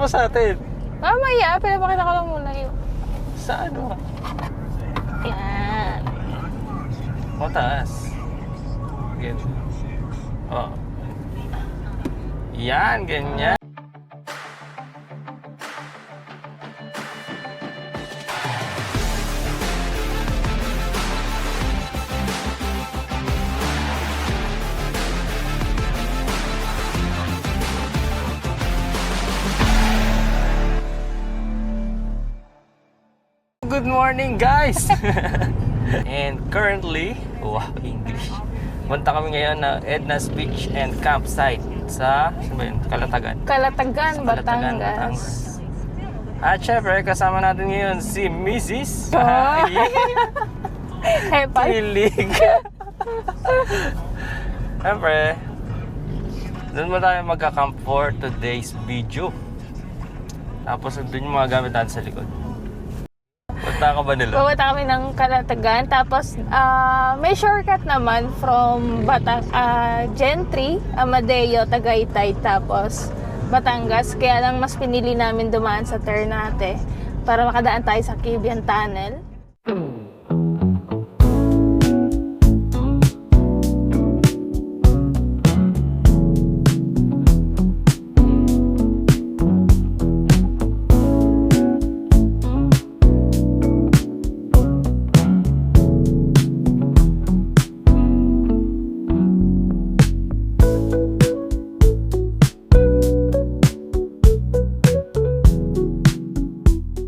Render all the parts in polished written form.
mo sa atin? Mamaya, pinapakita ko lang muna yun. Sa ano? Yan. Taas. Ganyan. Oh. Yan, ganyan. Good morning, guys! And currently, wow, English. Punta kami ngayon ng Edna's Beach and Campsite sa, saan ba yun? Kalatagan. Kalatagan, Sa Batangas. At syempre, kasama natin ngayon si Mrs. Oh. Hepal. Kilig. Syempre, doon mo tayo magka-camp for today's video. Tapos doon yung mga gamit natin sa likod. Punta ka ba nila? Pupunta kami ng Kalatagan. Tapos, may shortcut naman from Gentry, Amadeo, Tagaytay, tapos Batangas. Kaya lang mas pinili namin dumaan sa Ternate para makadaan tayo sa Kibian Tunnel.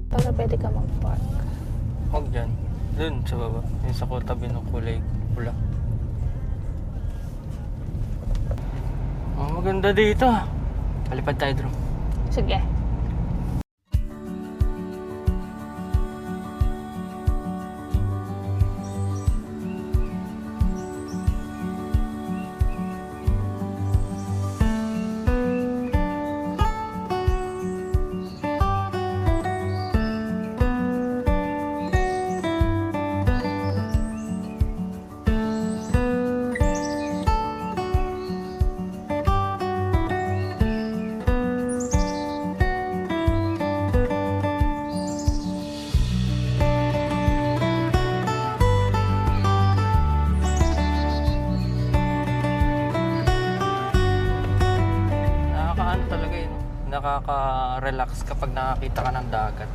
Para pwede ka mag-park. Huwag dyan. Doon sa baba. Yung sa tabi ng kulay pula. Oh, maganda dito. Palipad tayo, Drew. Sige. Nakakaano talaga yun. Nakaka-relax kapag nakakita ka ng dagat.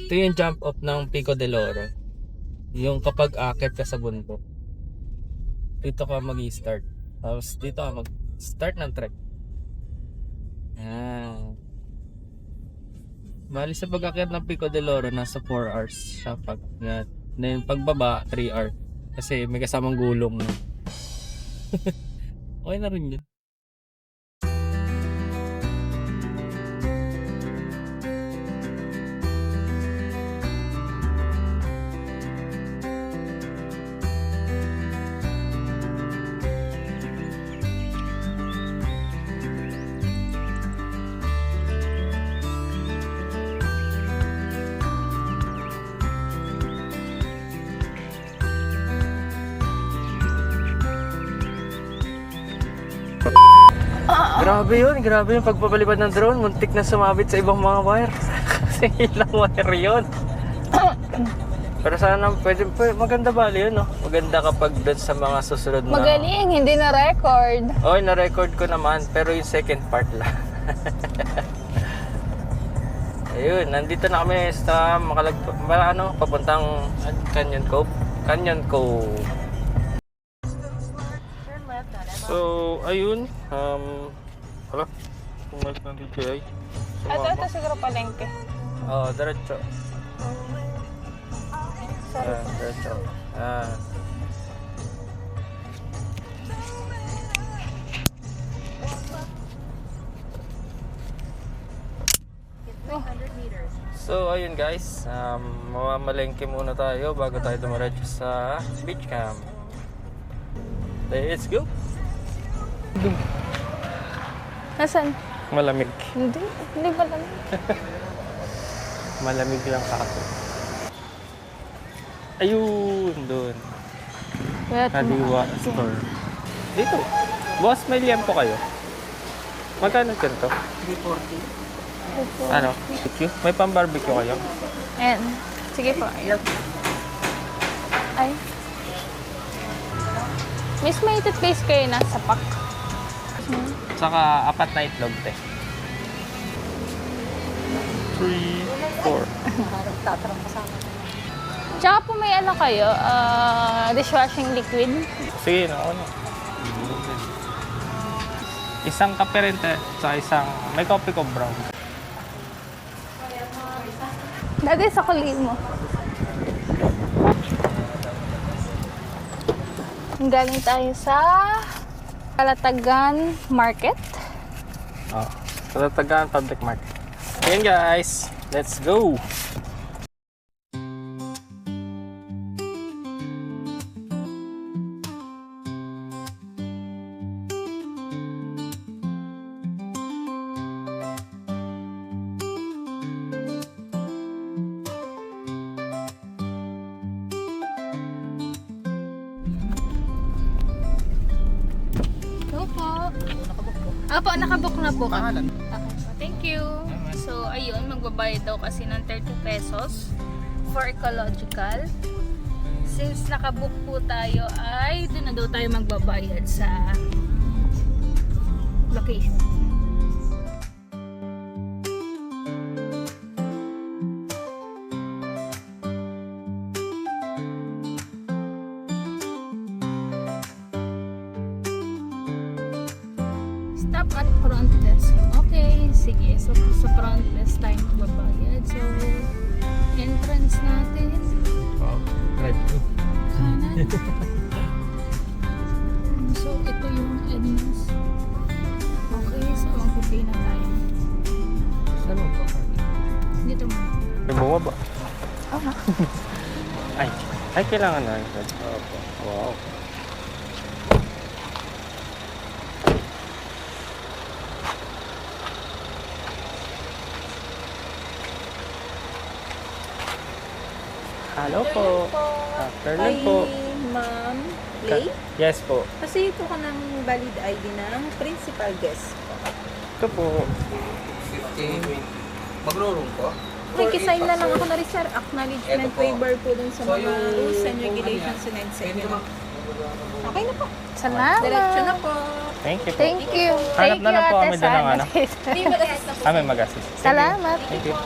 Ito yung jump off ng Pico del Oro. Yung kapag akit ka sa bundok. Dito ka mag-i-start. Tapos dito ka mag-start ng trek. Yan. Bali sa pag-akit ng Pico del Oro, nasa 4 hours siya pag yan. Then pagbaba, 3 hours. Kasi may kasamang gulong. No? Okay na rin yun. Grabe yun pagpapalipad ng drone, muntik na sumabit sa ibang mga wire. Kasi ilang wire yun. Pero sana pwede maganda bali yun, no? Maganda kapag doon sa mga susunod na... Magaling, hindi na record. Oy, na-record ko naman, pero yung second part lang. Ayun, nandito na kami sa papuntang Canyon Cove. Canyon Cove. So, ayun, hala, pumayos ng DJI. Ito siguro palengke. Oo, diretso. Sorry. Diretso. So, ayun guys, mamamalengke muna tayo bago tayo dumiretso sa beach camp. Let's go! Nasaan? Malamig. Hindi ba lang? Malamig lang ako. Ayun, doon. Kadiwa store. Dito. Boss, may liempo kayo? Magkano ganito? 340. Ano? Barbecue? May pang-barbecue kayo? Ayan. Sige po. Ay. Miss, may toothpaste kayo nasa pack. Saka apat na itlog, te. 3, 4. Tsaka po may ano kayo, dishwashing liquid. Sige, ano? Isang kape rin, te. Saka isang, may coffee ko brown. Lagay sa kuli mo. Galing tayo sa Calatagan Market. Oh. Calatagan Public Market. Ayan guys, let's go! Hello po. Apo, nakabook na po. Pangalan? Okay, so thank you. So, ayun, magbabayad daw kasi ng 30 pesos for ecological. Since nakabook po tayo, ay doon na daw tayo magbabayad sa location. Stop at front desk. Okay, sige. So, sa front desk tayo magbabayad. So, entrance natin. Wow, drive-thru. Kanan. So, ito yung Edna's. Okay, so mag-pay na tayo. Saan mo pa? Dito mo. May bumaba. Okay. Ay, kailangan na. Wow. Hello po. Afternoon po. Ma'am Lay? Yes po. Kasi ito ka ng valid ID ng principal guest. Ito po. 15. Magro-room po? Okay, kisign na lang ako na rin sir. Acknowledgement Eto po. waiver po dun sa So, mga yung- rules and regulations na sa inyo. Okay na po. Salamat. Diretso na po. Thank you po. Thank you. Hanap Thank na you, lang po Ate kami doon ng Sana. ano. Hindi mag-assist na po. May mag-assist. Thank you. Salamat. Thank you.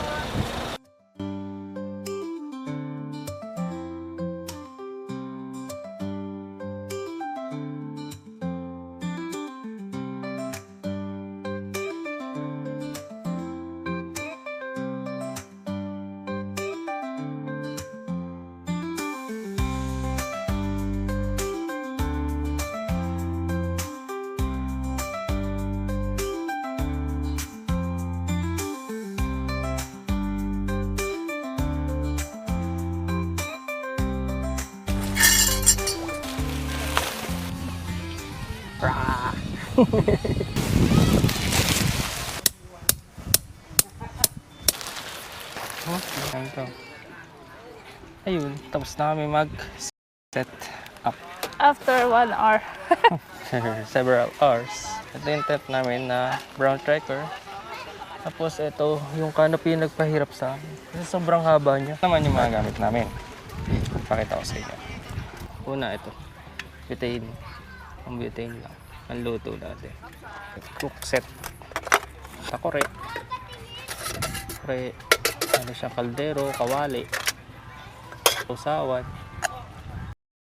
Oh, ganito. Ayun, tapos na kami mag-set up. After 1 hour. Several hours. Ito yung tent namin na brown tracker. Tapos ito, yung canopy yung nagpahirap sa amin. Kasi sobrang haba niya. Ito naman yung mga gamit namin. Pakita ko sa inyo. Una ito. Butane. Ang butane lang. Ang luto natin. Cook set. Takore. Takore. Ano siya, kaldero, kawali. Usawan.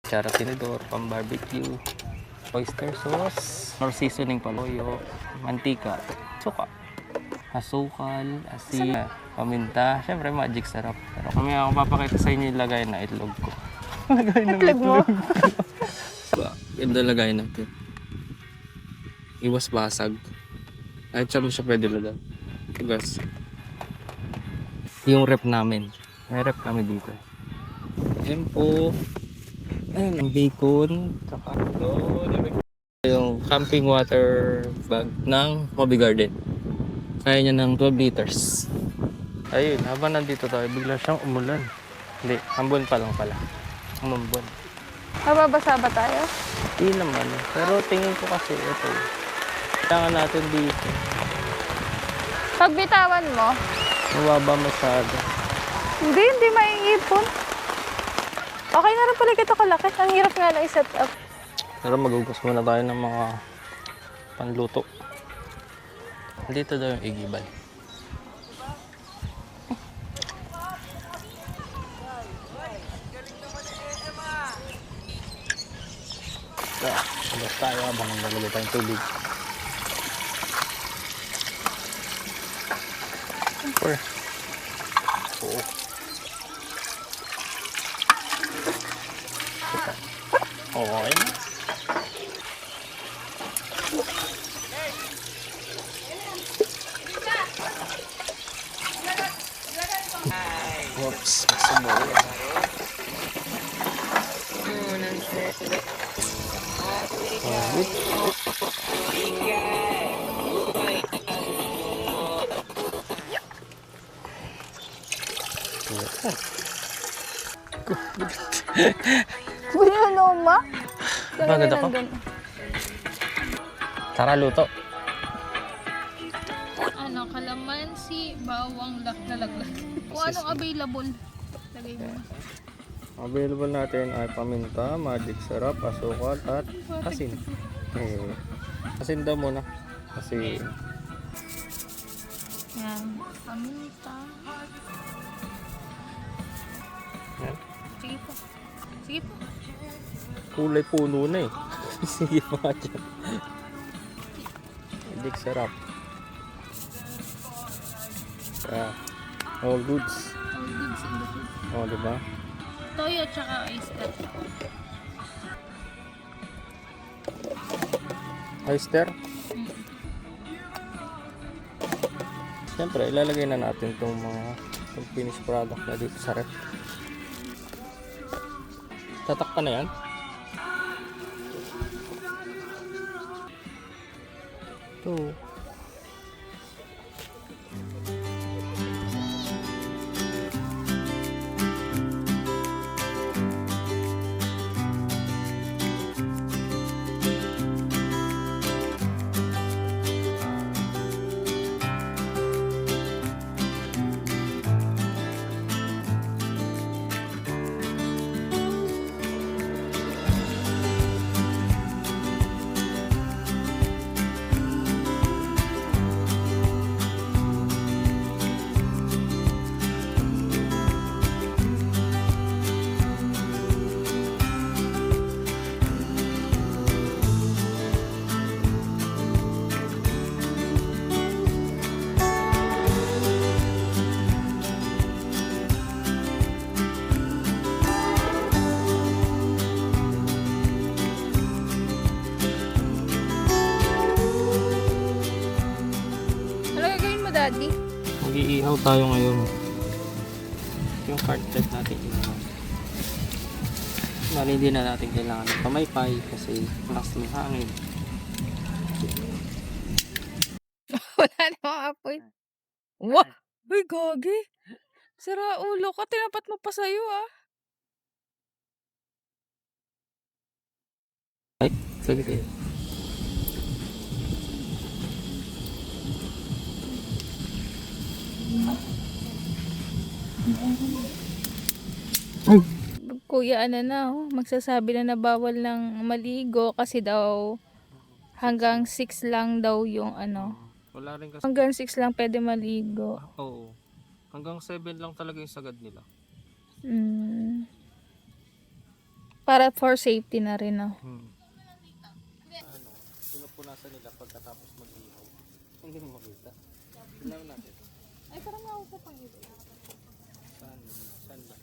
Kutsara tinidor, pang barbecue. Oyster sauce. Or seasoning paloyo. Mantika. Suka. Asukal, asin, paminta. Siyempre, magic sarap. Pero kami ako papakita sa inyo yung lagay na itlog ko. Lagay ng Itlog mo? Ganda lagay natin. Iwas basag. Kahit saan mo siya pwede lagay. Tugas. Yung rep namin. May rep kami dito. Ayan po. Ayun, ang bacon. Saka yung camping water bag ng Hobby Garden. Kaya niya ng 12 liters. Ayun, habang nandito tayo, bigla siyang umulan. Hindi, ambon pa lang pala. Umambon. Mababasa ba tayo? Hindi naman. Pero tingin ko kasi ito. Kailangan natin dito. Pagbitawan mo, Mababa masyado. hindi maiipon. Okay na rin pala ito kalaki. Ang hirap nga na i-set up. Pero magugas muna tayo ng mga panluto. Dito daw yung igibal. Labas tayo habang naglalagay tayong tubig. Siyempre. Oo. Okay na. Oops, masumulo. Bununoma? Bagad ako. Tara, luto. Ano, kalamansi, bawang, nalaglag. Kung anong available, lagay mo. Available natin ay paminta, magic syrup, asukal, at asin. Asin daw muna. Kasi Yan, paminta. yan, Sige po. Sige po. kulay puno na eh. Sige pa dyan. Magic syrup. All goods. All goods in the food. O, diba? Toyo tsaka oyster. Oyster. Siyempre, ilalagay na natin itong finished product na dito sa rep. Tatakpan na yan. Ito. Daddy? Mag-iihaw tayo ngayon. Yung cartlet natin inahaw. Bali, hindi na natin kailangan ng pamaypay kasi lakas ng hangin. Wala namang apoy. Wah! Uy, gagi. Sira ulo ko. Tinapat mo pa sa'yo, ah. Ay, sige kayo. Kuya, ano na, oh, magsasabi na bawal ng maligo kasi daw hanggang 6 lang daw yung ano. Wala rin kasi. Hanggang 6 lang pwede maligo. Oo. Hanggang 7 lang talaga yung sagad nila. Mm. Para for safety na rin, oh. Ano, pinupunasan nila pagkatapos mag-ihaw. Hindi mo makita. Tignan natin. Ay, parang ako pang ito. Saan? Saan ba?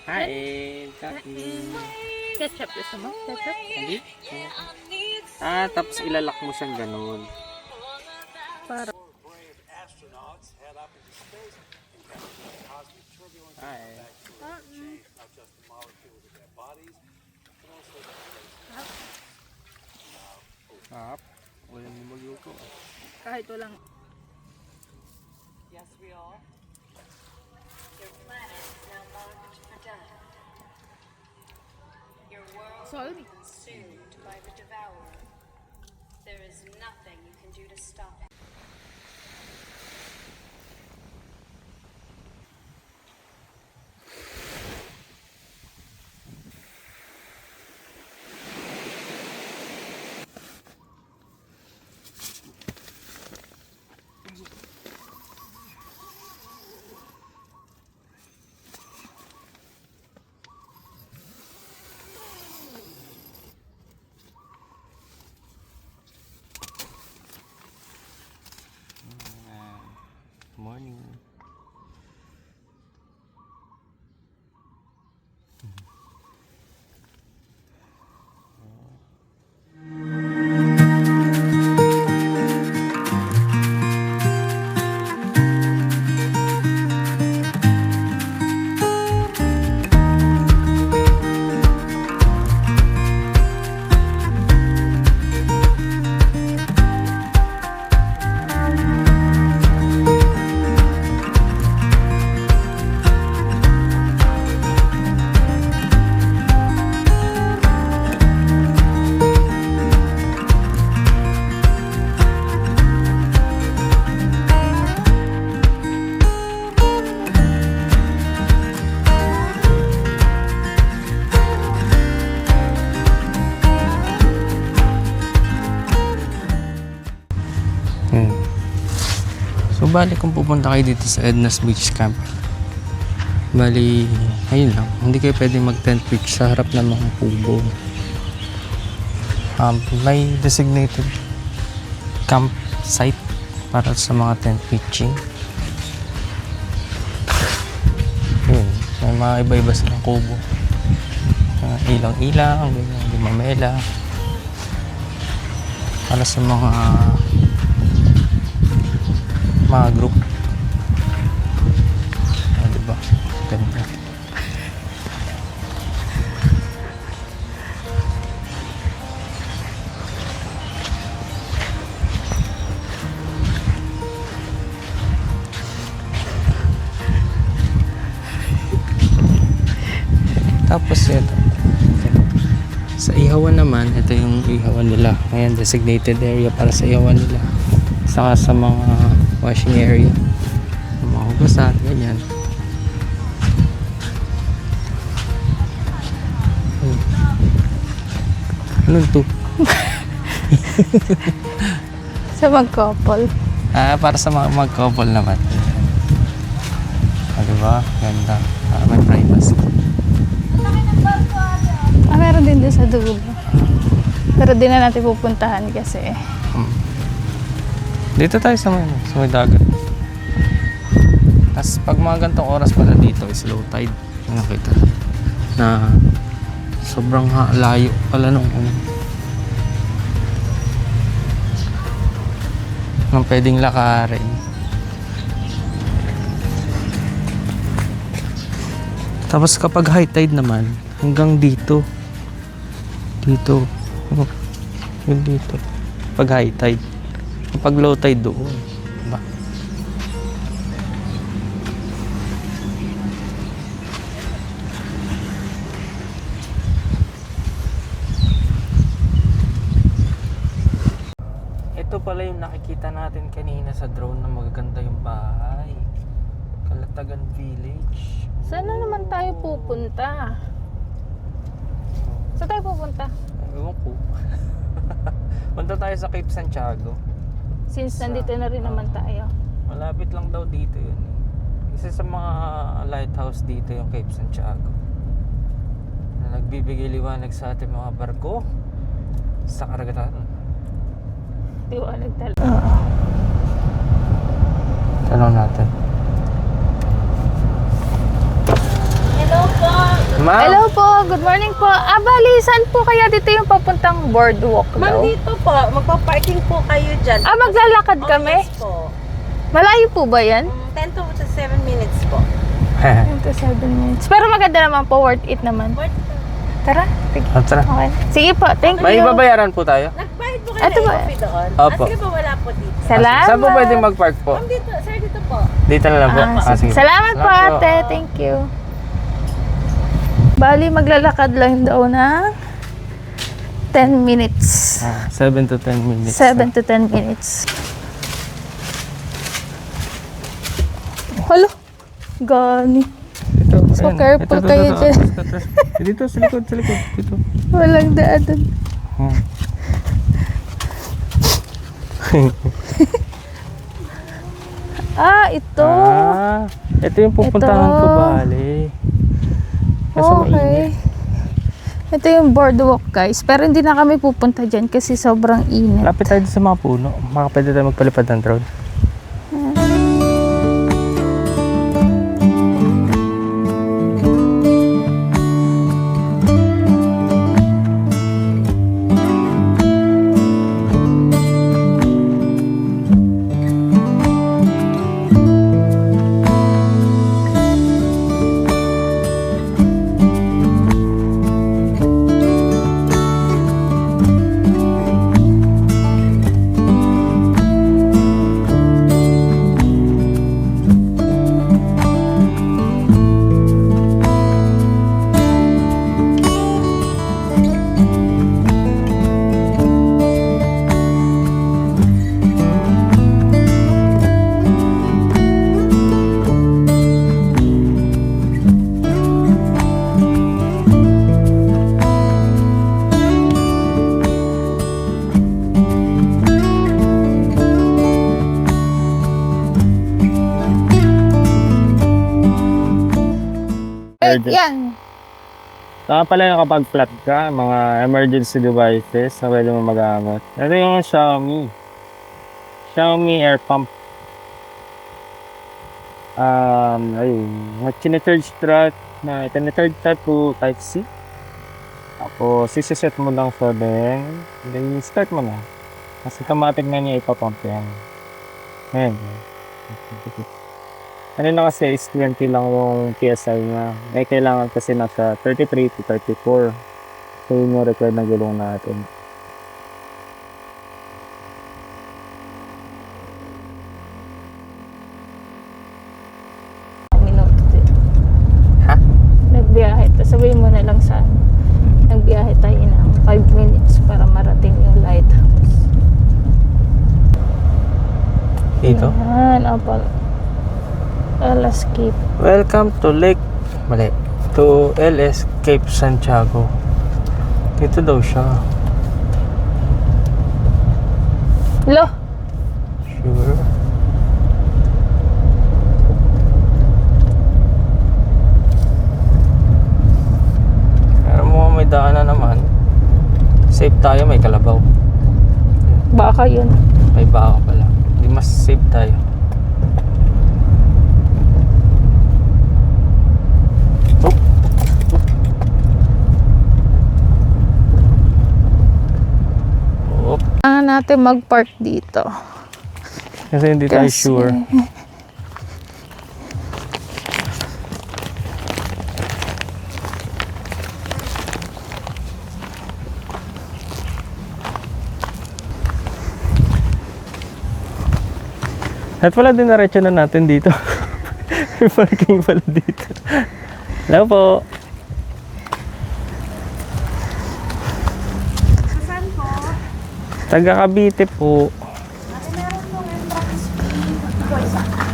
Kain! Kain! Ketchup gusto mo? Ketchup? Hindi? Tapos ilalak mo siyang ganun. Para. Ay. Up. Kahit walang... Yes, we are. Your planet is now marked for death. Your world will be consumed by the devourer. There is nothing you can do to stop it. Morning. So bali kung pupunta kayo dito sa Edna's Beach Camp, bali ayun lang, hindi kayo pwedeng mag tent pitch sa harap ng mga kubo. May designated campsite para sa mga tent pitching. Yun, may mga iba-iba silang kubo, ilang-ilang, limamela, para sa mga group. Diba? Ganda. Tapos ito. Sa ihawan naman, ito yung ihawan nila. Ayan, designated area para sa ihawan nila. Saka sa mga washing area, mga hugasan, ganyan. Ano to? Sa mag-couple. Para sa mga mag-couple naman. Diba? Ganda. Para may privacy. Meron din doon sa dulo. Pero di na natin pupuntahan kasi Dito tayo sa may dagat. Tapos pag mga gantong oras pala dito is low tide. Nakita na sobrang layo pala nung pwedeng lakarin. Tapos kapag high tide naman, hanggang dito. Dito. Yun dito. Pag high tide. Pag low tide doon. Diba? Ito pala yung nakikita natin kanina sa drone na magaganda yung bahay. Kalatagan Village. saan na naman tayo pupunta? Saan tayo pupunta? Ewan ko. Punta tayo sa Cape Santiago. Since nandito na rin naman tayo. Malapit lang daw dito yun. Isa sa mga lighthouse dito yung Cape Santiago. Na nagbibigay liwanag sa ating mga barko sa karagatan. Liwanag talaga. Tanong natin. Hello po! Ma'am? Hello po, good morning po. Bali, saan po kaya dito yung papuntang boardwalk Ma'am, daw? dito po. Magpa-parking po kayo dyan. Maglalakad Oh, kami? yes po. Malayo po ba yan? 10 to 7 minutes po. 10 to 7 minutes. Pero maganda naman po, worth it naman. What? Tara, sige. Tara. Okay. Sige po, thank May you. babayaran po tayo? Nagbayad po kayo Ito ba? na doon? Opo. Sige po, wala po dito. Salamat. Saan po pwede mag-park po? Ma'am, dito. Sir, dito po. Dito na lang po. Sige. Salamat po ate. Thank you. Bali, maglalakad lang daw na 10 minutes. 7 to 10 minutes. 7 to 10 minutes. Hala, gani. Ito, So ayan. careful Ito, kayo dyan. Dito, sa likod, sa likod. Dito. Walang daan doon. Ito. Ito yung pupuntahan Ito. ko, bali. Kaso Okay. mainit. Ito yung boardwalk, guys. Pero hindi na kami pupunta dyan kasi sobrang init. Lapit tayo sa mga puno. Makapwede tayo magpalipad ng drone. Yan. Saka pala kapag flat ka, mga emergency devices na pwede mo magamit. Ito yung Xiaomi. Xiaomi air pump. Ayun. Chine-charge strap na ito-charge strap to Type-C. Tapos, isi-set mo lang sa then start mo na. Kasi automatic na niya ipapump yan. Ayan. Ano na kasi is 20 lang yung PSI niya. May kailangan kasi nasa 33 to 34. So yun yung required na gulong natin. Minuto din. Ha? Nagbiyahe. Sabihin mo na lang sa nagbiyahe tayo ng 5 minutes para marating yung lighthouse. Dito? Yan, apal. LS Cape. Welcome to Lake Mali. To LS Cape Santiago. Dito daw siya. Lo! Sure. Pero mo may daan na naman. Safe tayo, may kalabaw. Baka yun. May baka pala. Hindi mas safe tayo. Kailangan natin mag-park dito. Kasi hindi tayo Kasi- sure. At pala dinaretso na natin dito. May parking pala dito. Hello po. Saan po? Taga Cavite po.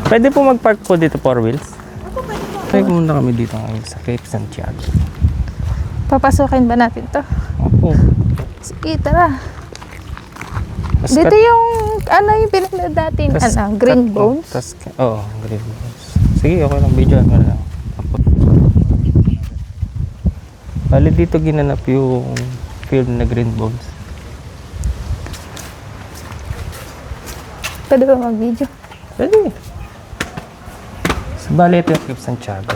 Pwede po mag-park po dito 4 wheels? Ako pwede po. Teka muna kami dito ngayon sa Cape Santiago. Papasukin ba natin to? Opo. Sige, tara. Mas Dito kat- yung, ano yung pinag natin, tas Green kat- Bones. Oo, Green Bones. Sige, okay lang. Video mo na lang. Tapos, bali dito ginanap yung film na Green Bones. Pwede ba mag-video? Pwede. So, bali ito yung Cape Santiago.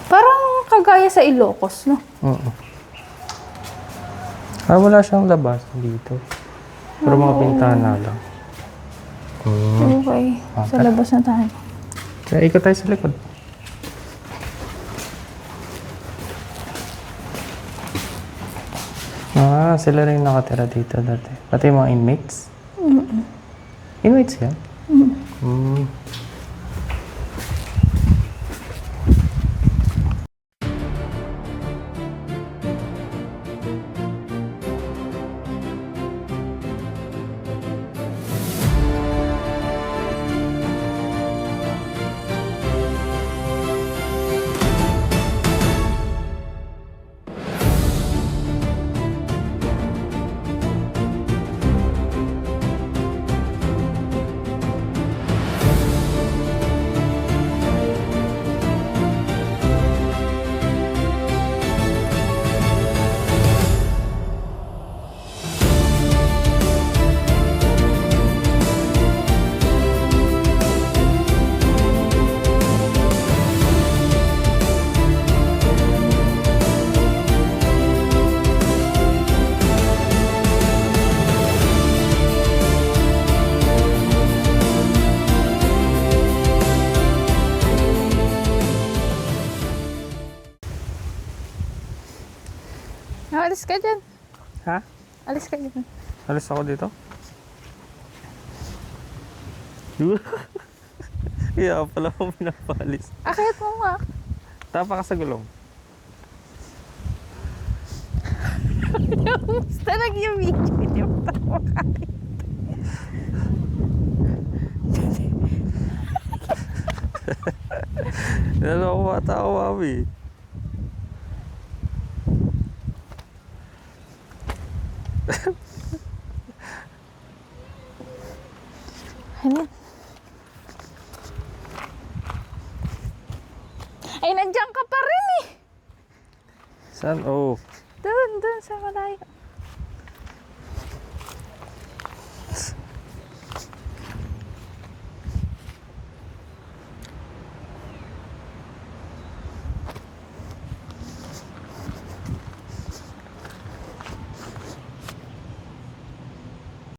Parang kagaya sa Ilocos, no? Oo. Wala siyang labas dito. Pero mga bintana lang. Okay. Sa labas na tayo. Kaya ikot tayo sa likod. Ah, sila rin nakatira dito dati. Pati yung mga inmates? Inmates yan? Mm. Alis ka dyan. Ha? Alis ka dyan. Alis ako dito? Kaya pala mo pinapalis. Akit mo nga. Tapa ka sa gulong. Basta nag-video. Hindi mo tawa ka. Ano ako matawa, mami? Ano? Ay, nandiyan ka pa rin eh. Saan? Oh. Doon sa malayo.